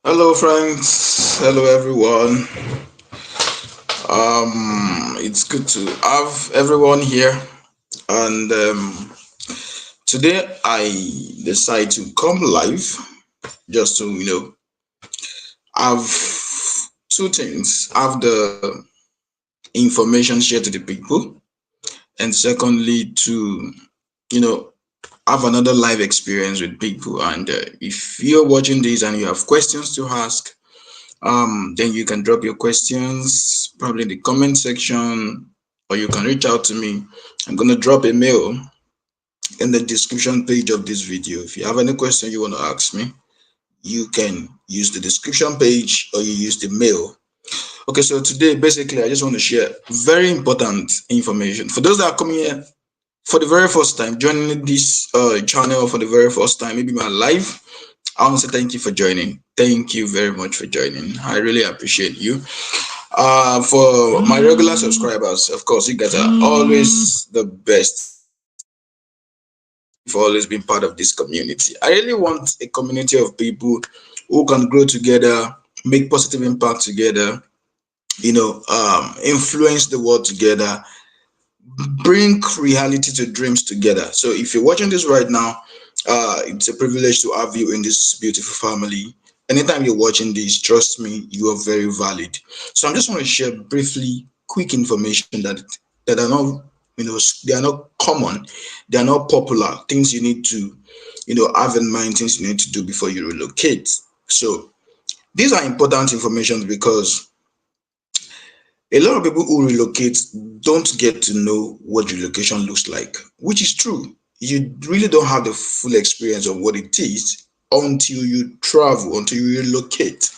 Hello, friends. Hello, everyone. It's good to have everyone here. And today I decide to come live just to have two things: have the information shared to the people, and secondly to you know have another live experience with people. And if you're watching this and you have questions to ask, then you can drop your questions probably in the comment section, or you can reach out to me. I'm going to drop a mail in the description page of this video. If you have any question you want to ask me, you can use the description page or you use the mail. Okay, so today basically I just want to share very important information for those that are coming here for the very first time, joining this channel for the very first time, maybe my live. I want to say thank you for joining. Thank you very much for joining. I really appreciate you. For my regular subscribers, of course, you guys are always the best. For always been part of this community. I really want a community of people who can grow together, make positive impact together, influence the world together, bring reality to dreams together. So if you're watching this right now, it's a privilege to have you in this beautiful family. Anytime you're watching this, trust me, you are very valid. So I'm just want to share briefly quick information that are not, they are not common, they are not popular things you need to have in mind, things you need to do before you relocate. So these are important information because a lot of people who relocate don't get to know what relocation looks like, which is true. You really don't have the full experience of what it is until you travel, until you relocate.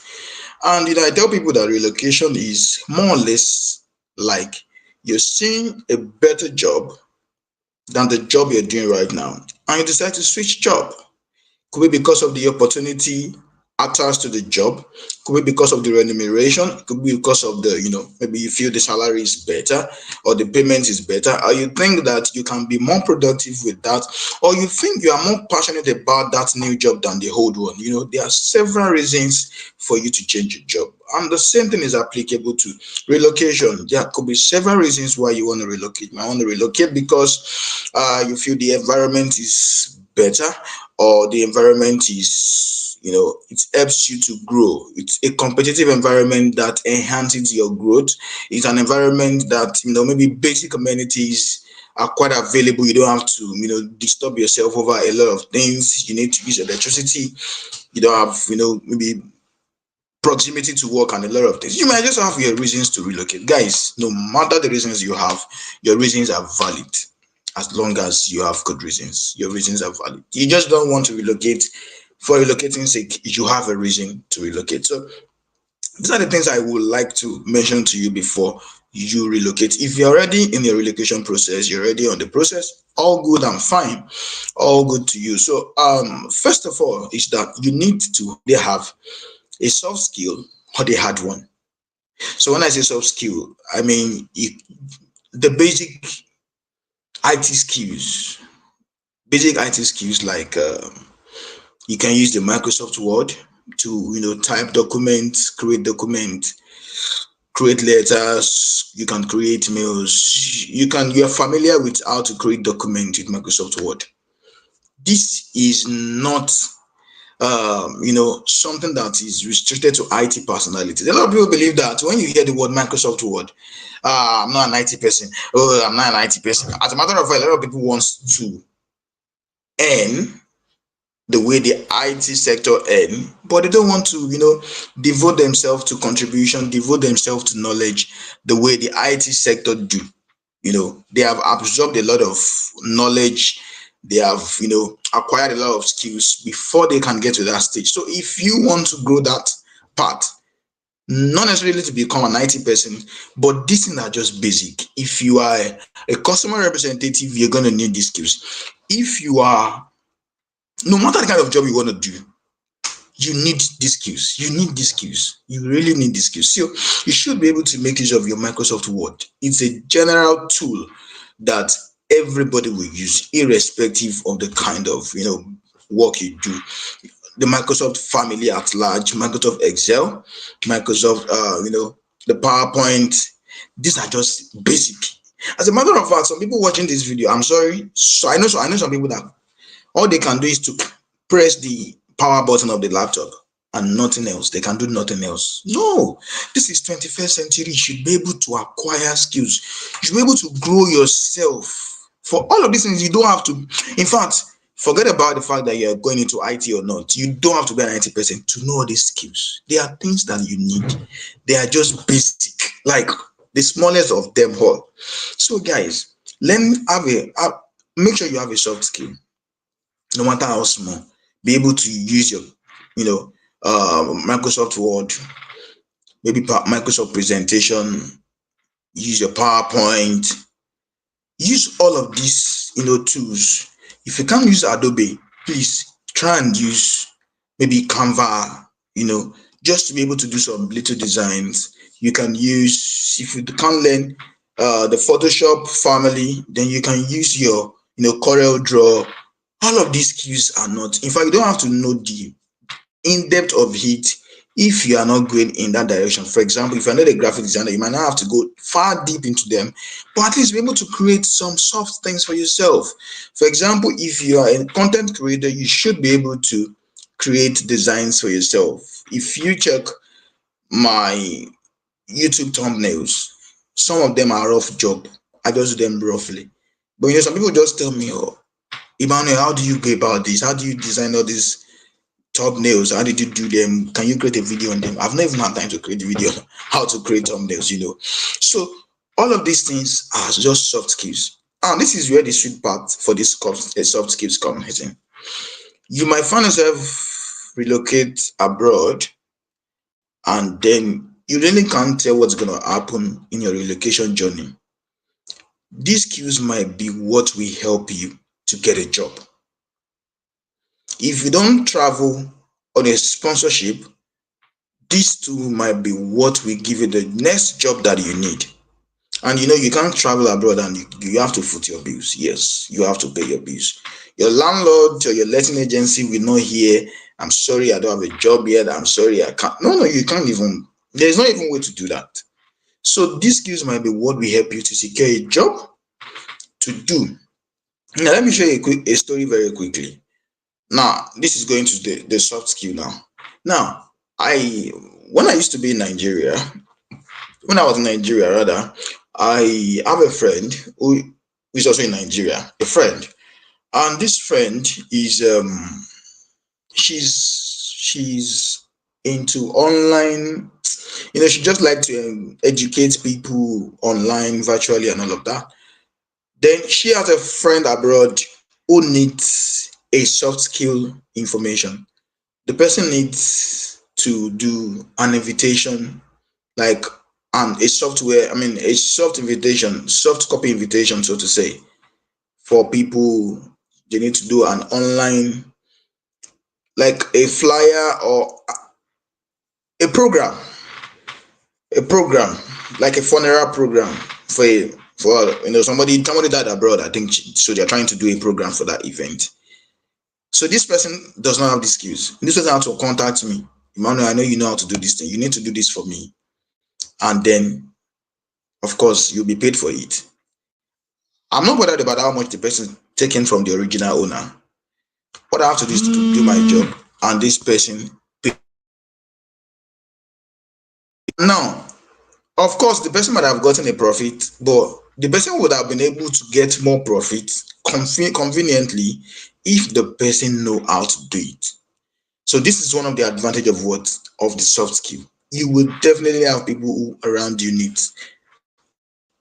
And I tell people that relocation is more or less like you're seeing a better job than the job you're doing right now, and you decide to switch job. Could be because of the opportunity attached to the job, could be because of the remuneration, could be because of the, maybe you feel the salary is better or the payment is better, or you think that you can be more productive with that, or you think you are more passionate about that new job than the old one. There are several reasons for you to change your job. And the same thing is applicable to relocation. There could be several reasons why you want to relocate. You might want to relocate because you feel the environment is better, or the environment is, it helps you to grow. It's a competitive environment that enhances your growth. It's an environment that, maybe basic amenities are quite available. You don't have to, disturb yourself over a lot of things. You need to use electricity. You don't have, maybe proximity to work and a lot of things. You might just have your reasons to relocate. Guys, no matter the reasons you have, your reasons are valid. As long as you have good reasons, your reasons are valid. You just don't want to relocate for relocating sake. You have a reason to relocate. So these are the things I would like to mention to you before you relocate. If you're already in your relocation process, you're already on the process, all good and fine, all good to you. So first of all is that you need to they have a soft skill or the hard one. So when I say soft skill, I mean the IT skills, basic IT skills like you can use the Microsoft Word to type documents, create documents, create letters. You can create mails. You are familiar with how to create documents with Microsoft Word. This is not something that is restricted to IT personalities. A lot of people believe that when you hear the word Microsoft Word, I'm not an IT person. Oh, I'm not an IT person. As a matter of fact, a lot of people want to earn the way the IT sector earn, but they don't want to, devote themselves to contribution, devote themselves to knowledge the way the IT sector do. They have absorbed a lot of knowledge, they have acquired a lot of skills before they can get to that stage. So if you want to grow that part, not necessarily to become an IT person, but these things are just basic. If you are a customer representative, you're going to need these skills. If you are, no matter the kind of job you want to do, you need these skills. You need these skills. You really need these skills. So you should be able to make use of your Microsoft Word. It's a general tool that everybody will use, irrespective of the kind of work you do. the Microsoft family at large, Microsoft Excel, Microsoft, the PowerPoint. These are just basic. As a matter of fact, some people watching this video, I'm sorry. So I know some people that all they can do is to press the power button of the laptop and nothing else. They can do nothing else. No, this is 21st century. You should be able to acquire skills. You should be able to grow yourself. For all of these things, you don't have to. In fact, forget about the fact that you're going into IT or not. You don't have to be an IT person to know all these skills. They are things that you need. They are just basic, like the smallest of them all. So, guys, learn have make sure you have a soft skill, no matter how small. Be able to use your, you know, Microsoft Word, maybe Microsoft presentation, use your PowerPoint, use all of these, tools. If you can't use Adobe, please try and use maybe Canva, just to be able to do some little designs. You can use, if you can't learn the Photoshop family, then you can use your, Corel Draw. All of these skills are not, in fact, you don't have to know the in depth of it if you are not going in that direction. For example, if you're not a graphic designer, you might not have to go far deep into them, but at least be able to create some soft things for yourself. For example, if you are a content creator, you should be able to create designs for yourself. If you check my YouTube thumbnails, some of them are rough job. I just do them roughly. But some people just tell me, oh, Emmanuel, how do you go about this? How do you design all these thumbnails? How did you do them? Can you create a video on them? I've never even had time to create a video on how to create thumbnails. So all of these things are just soft skills. And this is where the sweet part for this soft skills comes in. You might find yourself relocate abroad, and then you really can't tell what's going to happen in your relocation journey. These skills might be what will help you to get a job. If you don't travel on a sponsorship, these two might be what will give you the next job that you need. And you can't travel abroad and you have to foot your bills. Yes, you have to pay your bills. Your landlord or your letting agency will not hear, I'm sorry, I don't have a job yet. I'm sorry, I can't. No, you can't even. There's not even a way to do that. So these skills might be what will help you to secure a job to do. Now, let me show you a story very quickly. Now, this is going to the soft skill now. Now, when I used to be in Nigeria, when I was in Nigeria, rather, I have a friend who is also in Nigeria, a friend. And this friend is, she's into online, she just like to educate people online, virtually, and all of that. Then she has a friend abroad who needs a soft skill information. The person needs to do an invitation, like a software, a soft invitation, soft copy invitation, so to say, for people. They need to do an online, like a flyer or a program, like a funeral program for somebody died abroad, I think. So they're trying to do a program for that event. So this person does not have the skills. This person has to contact me. Emmanuel, I know you know how to do this thing. You need to do this for me. And then, of course, you'll be paid for it. I'm not bothered about how much the person taken from the original owner. What I have to do is to do my job, and this person pay. Now, of course, the person might have gotten a profit, but the person would have been able to get more profit conveniently if the person know how to do it. So this is one of the advantage of the soft skill. You will definitely have people who around you need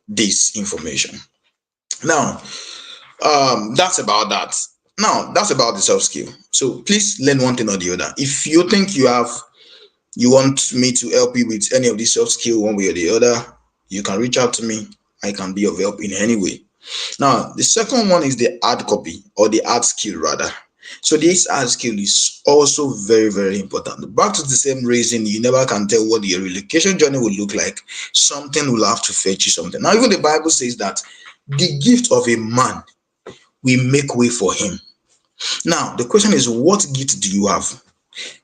this information. Now, that's about that. Now, that's about the soft skill. So please learn one thing or the other. If you think you want me to help you with any of these soft skill one way or the other, you can reach out to me. I can be of help in any way. Now, the second one is the hard copy, or the hard skill rather. So this hard skill is also very, very important. Back to the same reason, you never can tell what your relocation journey will look like. Something will have to fetch you something. Now, even the Bible says that the gift of a man will make way for him. Now, the question is, what gift do you have?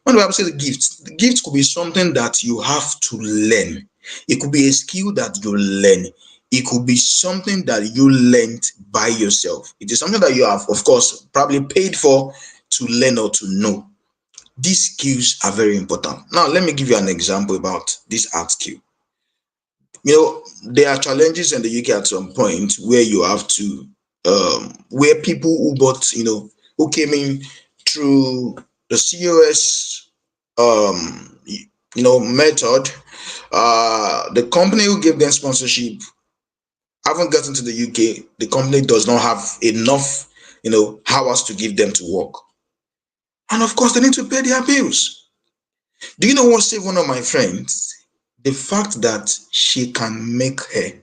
When the Bible says the gift could be something that you have to learn. It could be a skill that you learn. It could be something that you learned by yourself. It is something that you have, of course, probably paid for to learn or to know. These skills are very important. Now, let me give you an example about this art skill. There are challenges in the UK at some point where you have to, where people who bought, who came in through the COS, method, the company who gave them sponsorship haven't gotten to the UK. The company does not have enough, hours to give them to work. And of course, they need to pay their bills. Do you know what saved one of my friends? The fact that she can make hair.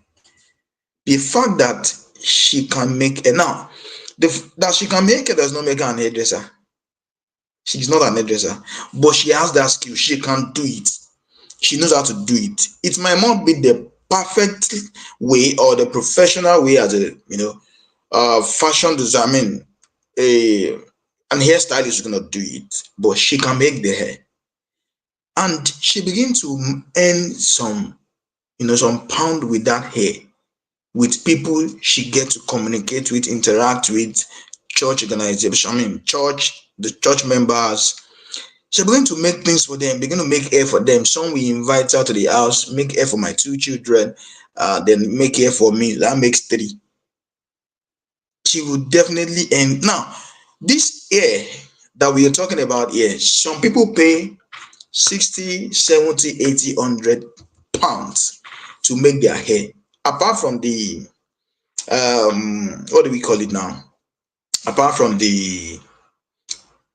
The fact that she can make hair. Now, that she can make hair does not make her an hairdresser. She's not an hairdresser, but she has that skill. She can do it. She knows how to do it. It might not be the perfect way or the professional way as a fashion designer. I mean, a an hairstylist is gonna do it, but she can make the hair, and she begin to earn some pound with that hair, with people she get to communicate with, interact with, church organization. I mean, the church members. She begin to make things for them, begin to make hair for them. Some we invite her to the house, make hair for my two children, then make hair for me. That makes three. She would definitely end. Now, this hair that we are talking about here, some people pay 60, 70, 80, 100 pounds to make their hair. Apart from the, what do we call it now? Apart from the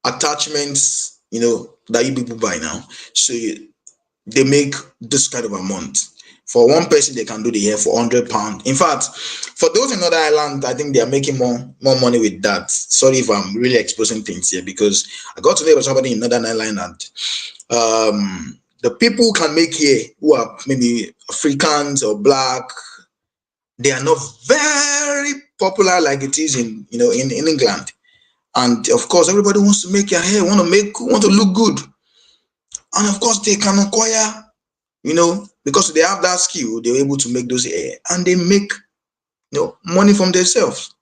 attachments, that you people buy now. So they make this kind of amount. For one person, they can do the hair for £100. In fact, for those in other islands, I think they are making more money with that. Sorry if I'm really exposing things here, because I got to know about somebody in Northern Ireland, and the people who can make hair, who are maybe Africans or black, they are not very popular like it is in England. And of course, everybody wants to make their hair, want to look good. And of course, they can acquire, because they have that skill, they're able to make those hair, and they make money from themselves.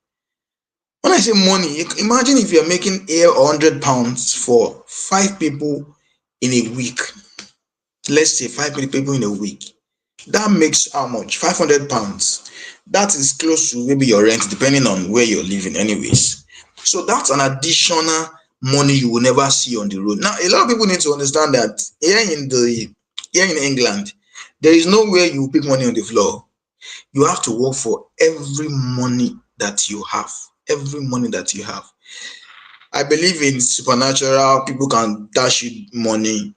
When I say money, imagine if you're making hair £100 for 5 people in a week. Let's say 5 people in a week. That makes how much? £500. That is close to maybe your rent, depending on where you're living, anyways. So that's an additional money you will never see on the road. Now, a lot of people need to understand that here in England, there is no way you pick money on the floor. You have to work for every money that you have. Every money that you have. I believe in supernatural. People can dash you money,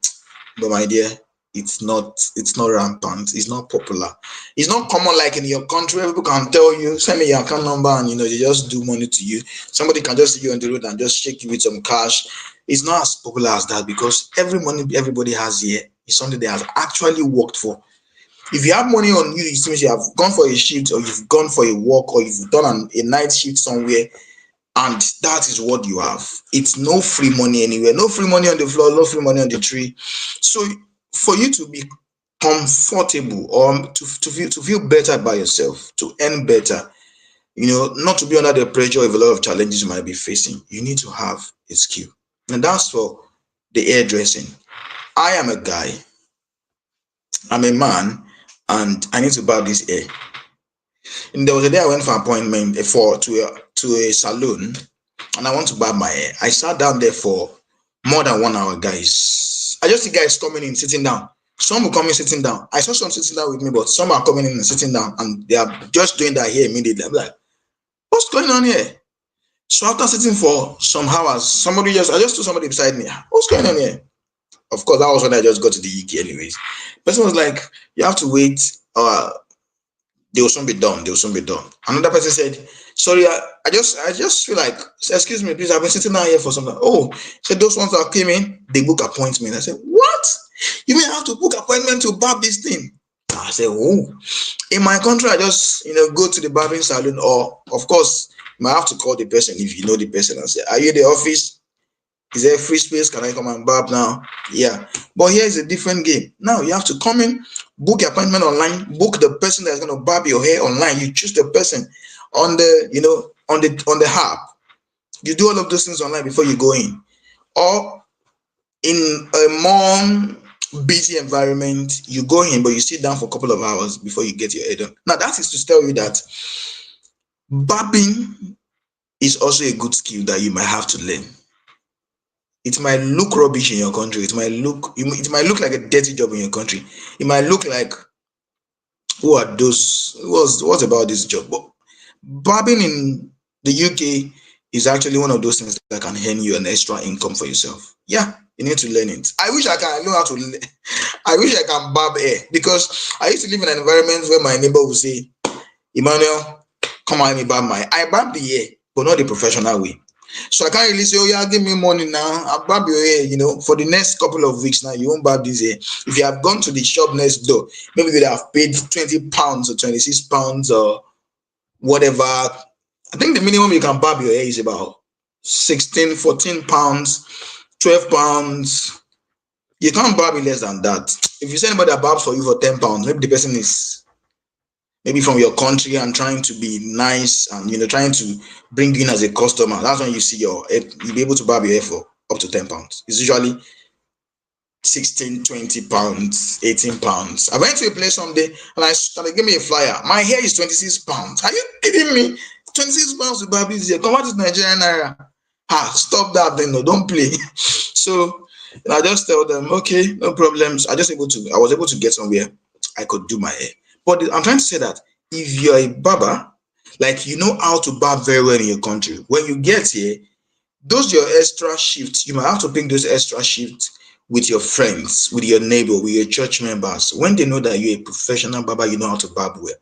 but my dear, it's not rampant. It's not popular. It's not common like in your country where people can tell you, send me your account number, and they just do money to you. Somebody can just see you on the road and just shake you with some cash. It's not as popular as that, because every money everybody has here is something they have actually worked for. If you have money on you, it means you have gone for a shift, or you've gone for a walk, or you've done a night shift somewhere, and that is what you have. It's no free money anywhere, no free money on the floor, no free money on the tree. So for you to be comfortable, or to feel better by yourself, to earn better, not to be under the pressure of a lot of challenges you might be facing, you need to have a skill. And that's for the hairdressing. I am a guy, I'm a man, and I need to barb this hair. And there was a day I went for appointment to a salon, and I want to barb my hair. I sat down there for more than 1 hour, guys. I just see guys coming in, sitting down. Some will come in sitting down. I saw some sitting down with me, but some are coming in and sitting down, and they are just doing that hair immediately. I'm like, what's going on here? So after sitting for some hours, I just saw somebody beside me. What's going on here? Of course, that was when I just got to the UK anyways. Person was like, you have to wait. They will soon be done. They will soon be done. Another person said, sorry, I just feel like, excuse me, please, I've been sitting down here for some time. Oh, said those ones that came in, they book appointment. I said, what? You may have to book appointment to barb this thing. I said, oh, in my country, I just, go to the barbering salon, or of course, you might have to call the person if you know the person and say, are you in the office? Is there free space? Can I come and barb now? Yeah. But here is a different game. Now you have to come in, book your appointment online, book the person that's going to barb your hair online. You choose the person on the, on the app. You do all of those things online before you go in. Or in a more busy environment, you go in, but you sit down for a couple of hours before you get your hair done. Now that is to tell you that barbing is also a good skill that you might have to learn. It might look rubbish in your country. It might look like a dirty job in your country. It might look like, who are those? What's about this job? But barbing in the UK is actually one of those things that can earn you an extra income for yourself. Yeah, you need to learn it. I wish I can know how to. I wish I can barb hair, because I used to live in an environment where my neighbor would say, "Emmanuel, come on, let me barb my." I barb the hair, but not the professional way. So I can't really say, "Oh yeah, give me money now. I'll barb your hair." For the next couple of weeks now, you won't barb this hair. If you have gone to the shop next door, maybe you'd have paid £20 or £26 or whatever. I think the minimum you can barb your hair is about 16, £14, £12. You can't barb it less than that. If you send anybody that barbs for you for £10, maybe the person is maybe from your country and trying to be nice and trying to bring you in as a customer. That's when you see you'll be able to barb your hair for up to £10. It's usually 16, £20, £18. I went to a place someday and they gave me a flyer. My hair is £26. Are you kidding me? £26 to barb this hair. Convert it to Nigerian naira. Stop that then. No, don't play. So I just tell them, okay, no problems. I was able to get somewhere I could do my hair. But I'm trying to say that if you're a barber, like you know how to barb very well in your country, when you get here, those your extra shifts, you might have to bring those extra shifts with your friends, with your neighbor, with your church members. When they know that you're a professional barber, you know how to barb well,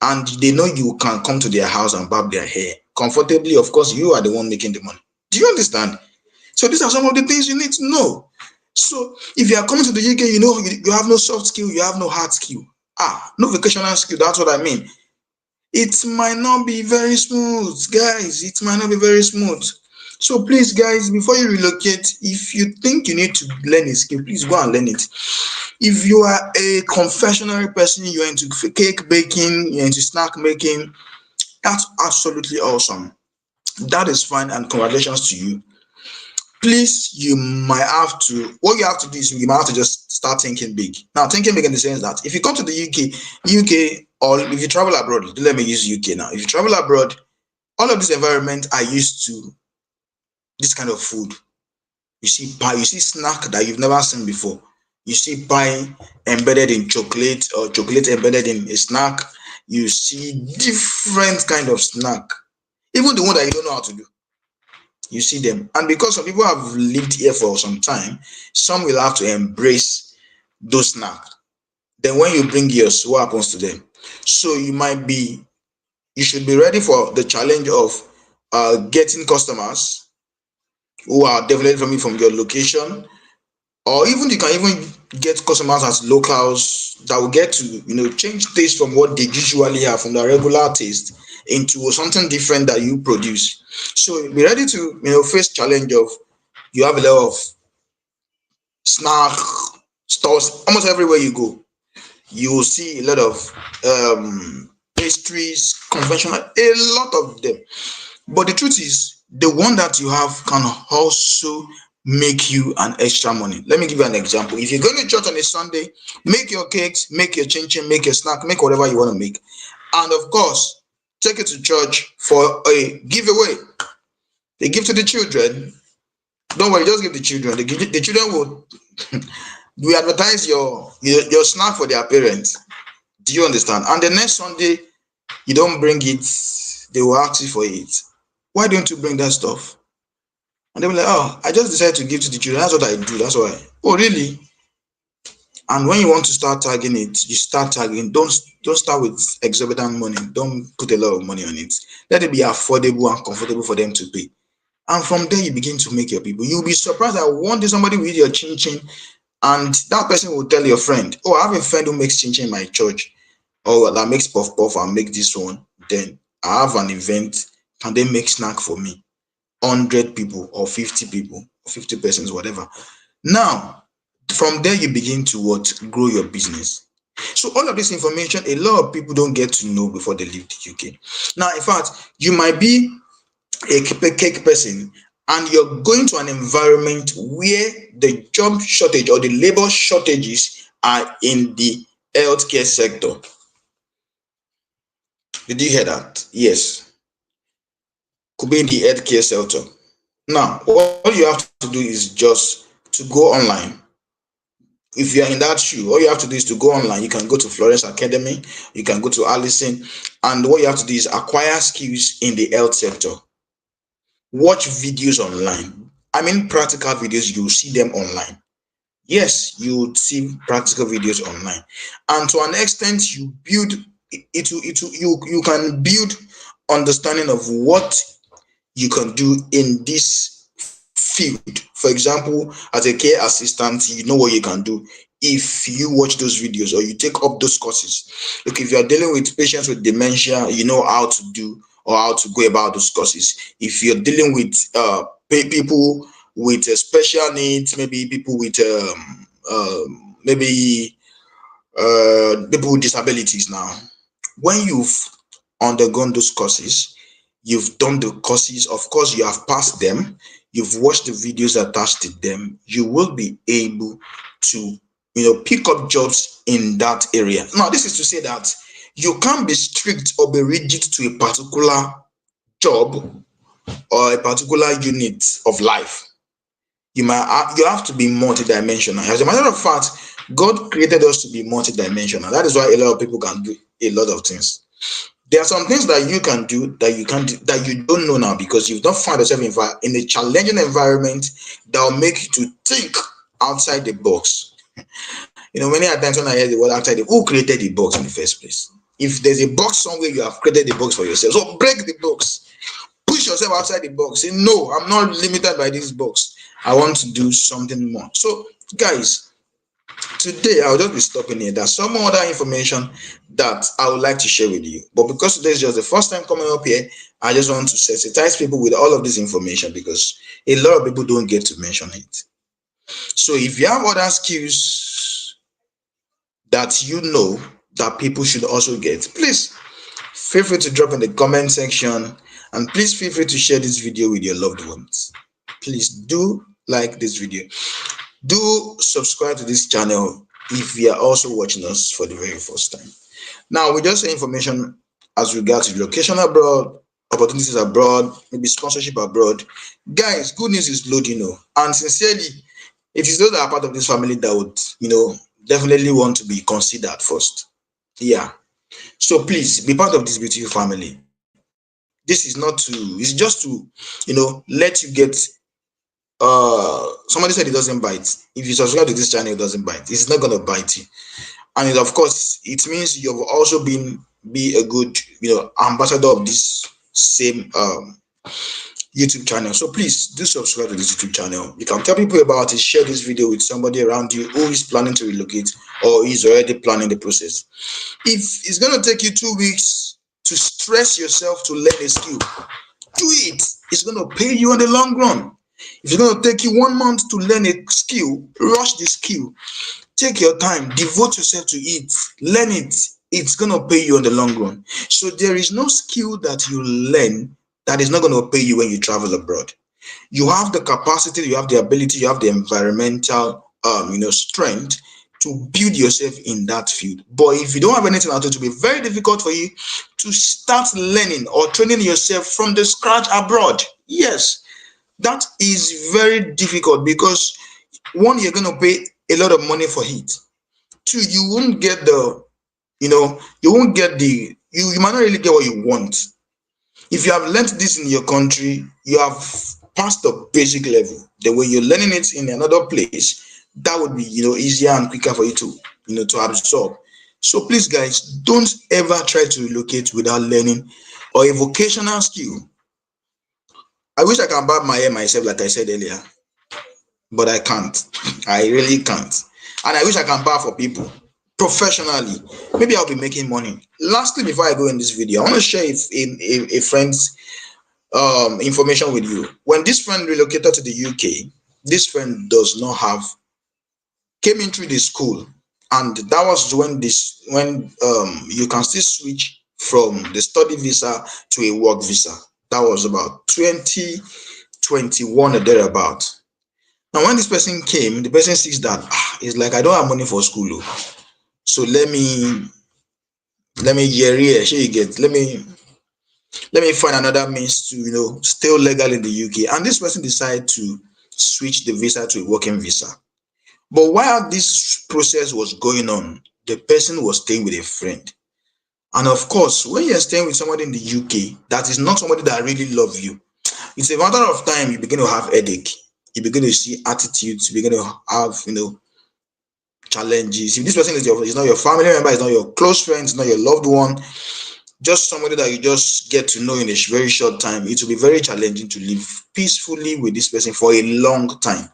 and they know you can come to their house and barb their hair comfortably. Of course, you are the one making the money. Do you understand? So these are some of the things you need to know. So if you are coming to the UK, you have no soft skill, you have no hard skill. No vocational skill, that's what I mean. It might not be very smooth, guys. It might not be very smooth. So please, guys, before you relocate, if you think you need to learn a skill, please go and learn it. If you are a confectionery person, you're into cake baking, you're into snack making, that's absolutely awesome. That is fine, and congratulations to you. Please, what you have to do is you might have to just start thinking big. Now, thinking big in the sense that if you come to the UK, or if you travel abroad, let me use UK now. If you travel abroad, all of this environment are used to this kind of food. You see pie, you see snack that you've never seen before. You see pie embedded in chocolate, or chocolate embedded in a snack. You see different kind of snack, even the one that you don't know how to do. You see them. And because some people have lived here for some time, some will have to embrace those snacks. Then when you bring yours, what happens to them? So you should be ready for the challenge of getting customers who are definitely from your location, or even you can even get customers as locals that will get to change taste from what they usually have, from the regular taste, into something different that you produce. So be ready to face challenge of, you have a lot of snack stores almost everywhere you go. You will see a lot of pastries, conventional, a lot of them. But the truth is, the one that you have can also make you an extra money. Let me give you an example. If you're going to church on a Sunday, make your cakes, make your chin chin, make your snack, make whatever you want to make. And of course, take it to church for a giveaway. They give to the children. Don't worry, just give the children. The children will we advertise your snack for their parents. Do you understand? And the next Sunday, you don't bring it, they will ask you for it. Why don't you bring that stuff? And they will like, oh, I just decided to give to the children. That's what I do. That's why. Oh, really? And when you want to start tagging it, you start tagging. Don't start with exorbitant money. Don't put a lot of money on it. Let it be affordable and comfortable for them to pay. And from there, you begin to make your people. You'll be surprised that one day somebody will eat your chin chin, and that person will tell your friend, oh, I have a friend who makes chin chin in my church, or that makes puff puff and make this one. Then I have an event. Can they make snack for me? 100 people or 50 people. 50 persons, whatever. Now, from there, you begin to what? Grow your business. So all of this information, a lot of people don't get to know before they leave the UK. Now, in fact, you might be a cake person and you're going to an environment where the job shortage or the labor shortages are in the healthcare sector. Did you hear that? Yes, could be in the healthcare sector. Now, all you have to do is just to go online. If you are in that shoe, all you have to do is to go online. You can go to Florence Academy, you can go to Allison, and what you have to do is acquire skills in the health sector. Watch videos online. I mean, practical videos, you see them online. Yes, you would see practical videos online, and to an extent, you build you can build understanding of what you can do in this field. For example, as a care assistant, you know what you can do if you watch those videos or you take up those courses. Look, if you are dealing with patients with dementia, you know how to do or how to go about those courses. If you're dealing with people with special needs, maybe people with maybe people with disabilities. Now, when you've undergone those courses, you've done the courses, of course you have passed them, you've watched the videos attached to them, you will be able to pick up jobs in that area. Now, this is to say that you can't be strict or be rigid to a particular job or a particular unit of life. You have to be multidimensional. As a matter of fact, God created us to be multidimensional. That is why a lot of people can do a lot of things. There are some things that you can do that you can't do, that you don't know now, because you've not found yourself in a challenging environment that will make you to think outside the box. Many times when I hear the word outside, who created the box in the first place? If there's a box somewhere, you have created the box for yourself. So break the box. Push yourself outside the box. Say, no, I'm not limited by this box. I want to do something more. So, guys, today I'll just be stopping here. There's some other information that I would like to share with you. But because today is just the first time coming up here, I just want to sensitize people with all of this information, because a lot of people don't get to mention it. So if you have other skills that you know that people should also get, please feel free to drop in the comment section, and please feel free to share this video with your loved ones. Please do like this video. Do subscribe to this channel if you are also watching us for the very first time. Now, we just say information as regards to relocation abroad, opportunities abroad, maybe sponsorship abroad. Guys, good news is loading, and sincerely, it is those that are part of this family that would, definitely want to be considered first. Yeah. So please be part of this beautiful family. This is not to, it's just to, let you get somebody said it doesn't bite. If you subscribe to this channel, it doesn't bite. It's not gonna bite you. And of course, it means you've also be a good, ambassador of this same YouTube channel. So please do subscribe to this YouTube channel. You can tell people about it, share this video with somebody around you who is planning to relocate or is already planning the process. If it's gonna take you 2 weeks to stress yourself to learn a skill, do it. It's gonna pay you in the long run. If it's gonna take you 1 month to learn a skill, rush the skill. Take your time, devote yourself to it, learn it. It's gonna pay you in the long run. So there is no skill that you learn that is not gonna pay you when you travel abroad. You have the capacity, you have the ability, you have the environmental strength to build yourself in that field. But if you don't have anything at all, it will be very difficult for you to start learning or training yourself from the scratch abroad. Yes, that is very difficult, because one, you're going to pay a lot of money for it. Two, you won't get the, you won't get the, you might not really get what you want. If you have learned this in your country, you have passed the basic level. The way you're learning it in another place, that would be, easier and quicker for you to, to absorb. So please, guys, don't ever try to relocate without learning or a vocational skill. I wish I can barb my hair myself, like I said earlier, but I can't. I really can't. And I wish I can barb for people professionally. Maybe I'll be making money. Lastly, before I go in this video, I want to share a friend's information with you. When this friend relocated to the UK, this friend does not have, came into the school, and that was when you can still switch from the study visa to a work visa. That was about 2021 or thereabout. Now when this person came, the person sees that it's like, I don't have money for school, oh. So let me here, sure you get, let me find another means to stay legal in the UK. And this person decided to switch the visa to a working visa. But while this process was going on, the person was staying with a friend. And of course, when you're staying with somebody in the UK, that is not somebody that really loves you. It's a matter of time you begin to have headache. You begin to see attitudes. You begin to have, challenges. If this person is not your family member, is not your close friend, is not your loved one, just somebody that you just get to know in a very short time, it will be very challenging to live peacefully with this person for a long time.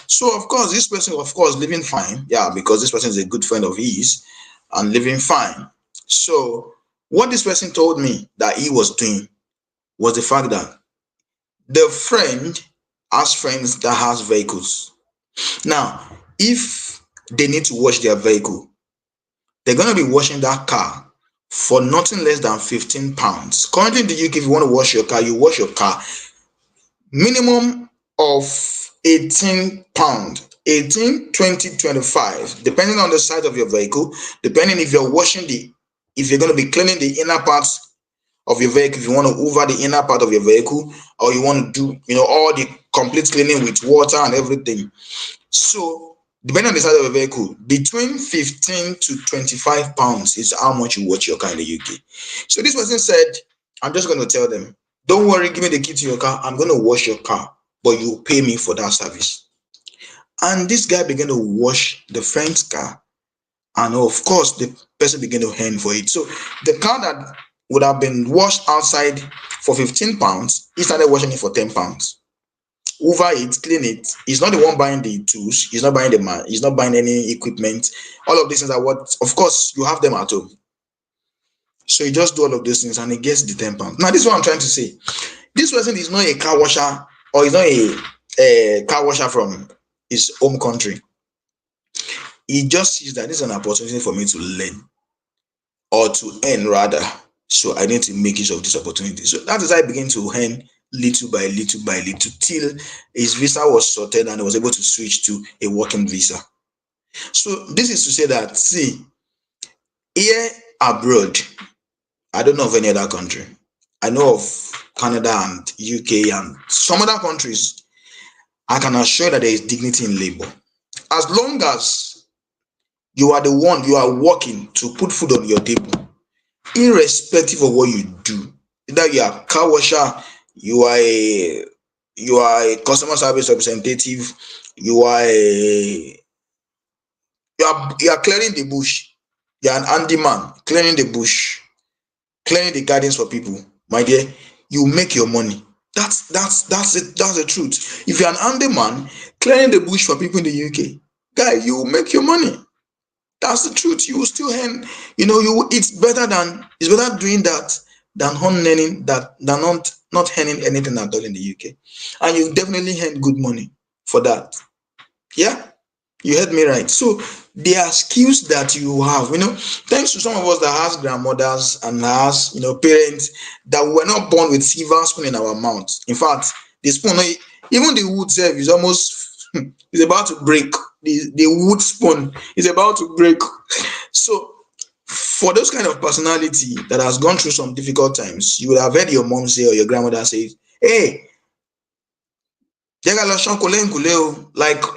So of course, this person, of course, living fine. Yeah, because this person is a good friend of his and living fine. So what this person told me that he was doing was the fact that the friend has friends that has vehicles. Now, if they need to wash their vehicle, they're going to be washing that car for nothing less than 15 pounds. Currently in the UK, if you want to wash your car, you wash your car minimum of 18 pound, 18, 20, 25, depending on the size of your vehicle, depending if you're if you're going to be cleaning the inner parts of your vehicle, if you want to hoover the inner part of your vehicle, or you want to do all the complete cleaning with water and everything. So depending on the size of your vehicle, between 15 to 25 pounds is how much you wash your car in the UK. So this person said, I'm just going to tell them, don't worry, give me the key to your car, I'm going to wash your car, but you pay me for that service. And this guy began to wash the friend's car, and of course the person began to earn for it. So the car that would have been washed outside for 15 pounds, he started washing it for 10 pounds. Hoover it, clean it. He's not the one buying the tools, he's not buying the man, he's not buying any equipment. All of these things are what, of course, you have them at home. So he just do all of these things and he gets the 10 pounds. Now this is what I'm trying to say. This person is not a car washer, or is not a car washer from his home country. He just sees that this is an opportunity for me to learn, or to earn rather. So I need to make use of this opportunity. So that is how I began to earn little by little by little till his visa was sorted and he was able to switch to a working visa. So this is to say that, see, here abroad, I don't know of any other country. I know of Canada and UK and some other countries. I can assure that there is dignity in labor. As long as you are the one, you are working to put food on your table, irrespective of what you do, either you are a car washer, you are a customer service representative, you are you are clearing the bush, you are an handyman clearing the bush, clearing the gardens for people, my dear, you make your money. That's it. That's the truth. If you're an handyman clearing the bush for people in the UK, guy, you make your money. That's the truth. You will still earn. It's better doing that than not earning not earning anything at all in the UK, and you definitely earn good money for that. Yeah, you heard me right. So there are skills that you have. Thanks to some of us that has grandmothers and has parents that were not born with silver spoon in our mouth. In fact, the spoon, even the wood self is almost is about to break. The wood spoon is about to break. So for those kind of personality that has gone through some difficult times, you would have heard your mom say or your grandmother say, hey, like,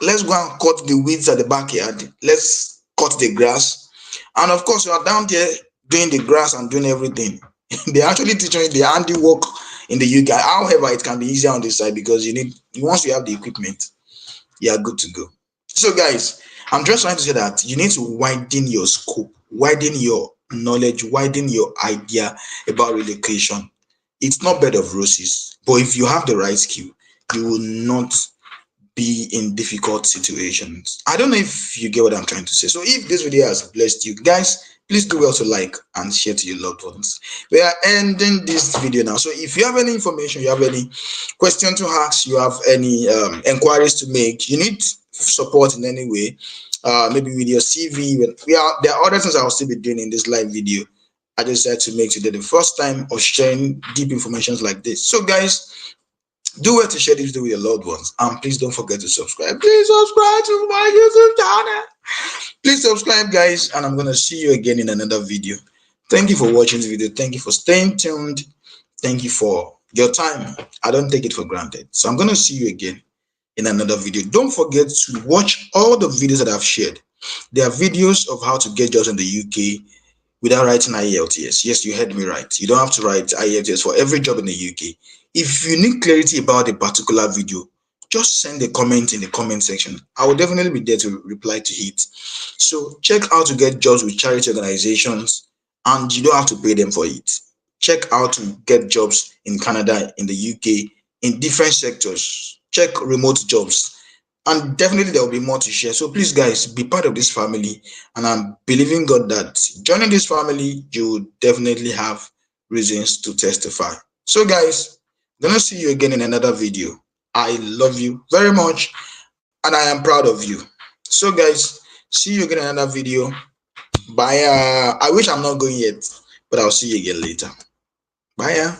let's go and cut the weeds at the backyard. Let's cut the grass. And of course, you are down there doing the grass and doing everything. They actually teach you the handiwork in the UK. However, it can be easier on this side because once you have the equipment, you are good to go. So, guys, I'm just trying to say that you need to widen your scope, widen your knowledge, widen your idea about relocation. It's not bed of roses, but if you have the right skill, you will not be in difficult situations. I don't know if you get what I'm trying to say. So if this video has blessed you guys, please do well to like and share to your loved ones. We are ending this video now. So if you have any information, you have any question to ask, you have any inquiries to make, you need support in any way, maybe with your CV. There are other things I'll still be doing in this live video. I just decided to make today the first time of sharing deep information like this. So guys, do well to share this video with your loved ones, and please don't forget to subscribe. Please subscribe to my YouTube channel. Please subscribe, guys, and I'm gonna see you again in another video. Thank you for watching this video. Thank you for staying tuned. Thank you for your time. I don't take it for granted. So I'm gonna see you again in another video. Don't forget to watch all the videos that I've shared. There are videos of how to get jobs in the UK without writing IELTS. Yes, you heard me right. You don't have to write IELTS for every job in the UK. If you need clarity about a particular video, just send a comment in the comment section. I will definitely be there to reply to it. So check out to get jobs with charity organizations, and you don't have to pay them for it. Check out to get jobs in Canada, in the UK, in different sectors. Check remote jobs, and definitely there will be more to share. So please guys, be part of this family, and I'm believing God that joining this family, you will definitely have reasons to testify. So guys, gonna see you again in another video. I love you very much, and I am proud of you. So guys, see you again in another video. Bye. I wish I'm not going yet, but I'll see you again later. Bye.